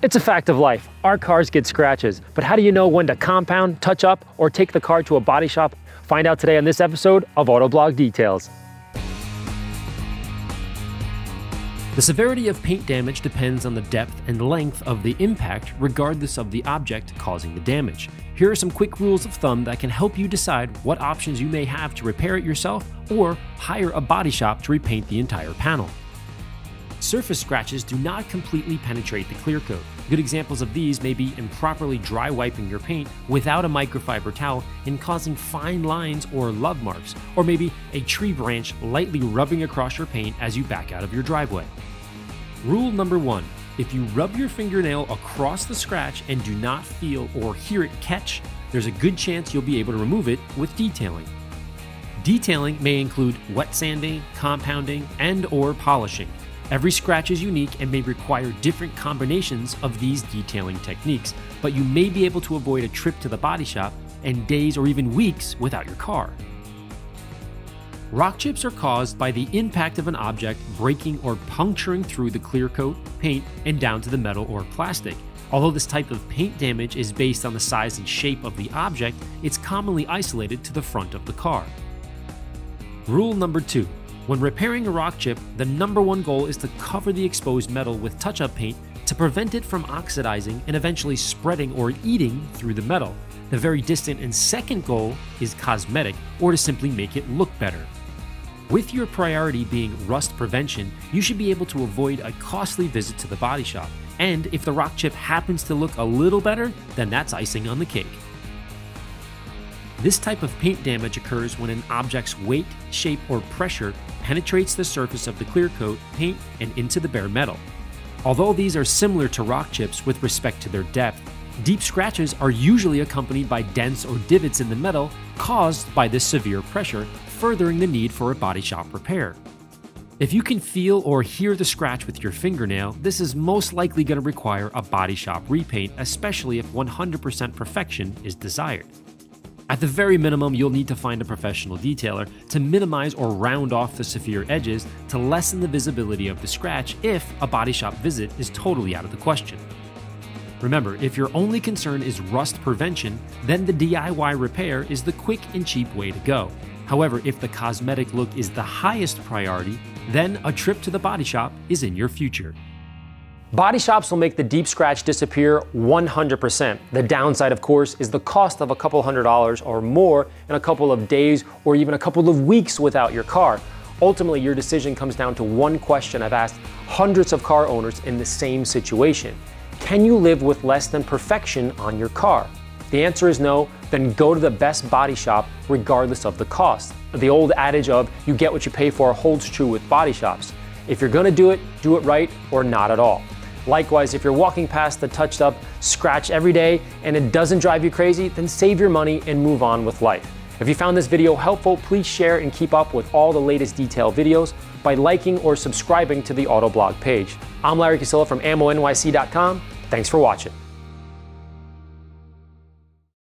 It's a fact of life. Our cars get scratches, but how do you know when to compound, touch up, or take the car to a body shop? Find out today on this episode of Autoblog Details. The severity of paint damage depends on the depth and length of the impact, regardless of the object causing the damage. Here are some quick rules of thumb that can help you decide what options you may have to repair it yourself or hire a body shop to repaint the entire panel. Surface scratches do not completely penetrate the clear coat. Good examples of these may be improperly dry wiping your paint without a microfiber towel and causing fine lines or love marks, or maybe a tree branch lightly rubbing across your paint as you back out of your driveway. Rule number 1. If you rub your fingernail across the scratch and do not feel or hear it catch, there's a good chance you'll be able to remove it with detailing. Detailing may include wet sanding, compounding, and/or polishing. Every scratch is unique and may require different combinations of these detailing techniques, but you may be able to avoid a trip to the body shop and days or even weeks without your car. Rock chips are caused by the impact of an object breaking or puncturing through the clear coat, paint, and down to the metal or plastic. Although this type of paint damage is based on the size and shape of the object, it's commonly isolated to the front of the car. Rule number 2. When repairing a rock chip, the number one goal is to cover the exposed metal with touch-up paint to prevent it from oxidizing and eventually spreading or eating through the metal. The very distant and second goal is cosmetic, or to simply make it look better. With your priority being rust prevention, you should be able to avoid a costly visit to the body shop. And if the rock chip happens to look a little better, then that's icing on the cake. This type of paint damage occurs when an object's weight, shape, or pressure penetrates the surface of the clear coat, paint, and into the bare metal. Although these are similar to rock chips with respect to their depth, deep scratches are usually accompanied by dents or divots in the metal caused by this severe pressure, furthering the need for a body shop repair. If you can feel or hear the scratch with your fingernail, this is most likely going to require a body shop repaint, especially if 100% perfection is desired. At the very minimum, you'll need to find a professional detailer to minimize or round off the severe edges to lessen the visibility of the scratch if a body shop visit is totally out of the question. Remember, if your only concern is rust prevention, then the DIY repair is the quick and cheap way to go. However, if the cosmetic look is the highest priority, then a trip to the body shop is in your future. Body shops will make the deep scratch disappear 100%. The downside, of course, is the cost of a couple $100s or more in a couple of days or even a couple of weeks without your car. Ultimately, your decision comes down to one question I've asked hundreds of car owners in the same situation. Can you live with less than perfection on your car? If the answer is no, then go to the best body shop regardless of the cost. The old adage of you get what you pay for holds true with body shops. If you're gonna do it right or not at all. Likewise, if you're walking past the touched up scratch every day and it doesn't drive you crazy, then save your money and move on with life. If you found this video helpful, please share and keep up with all the latest detail videos by liking or subscribing to the Autoblog page. I'm Larry Casilla from AmmoNYC.com. Thanks for watching.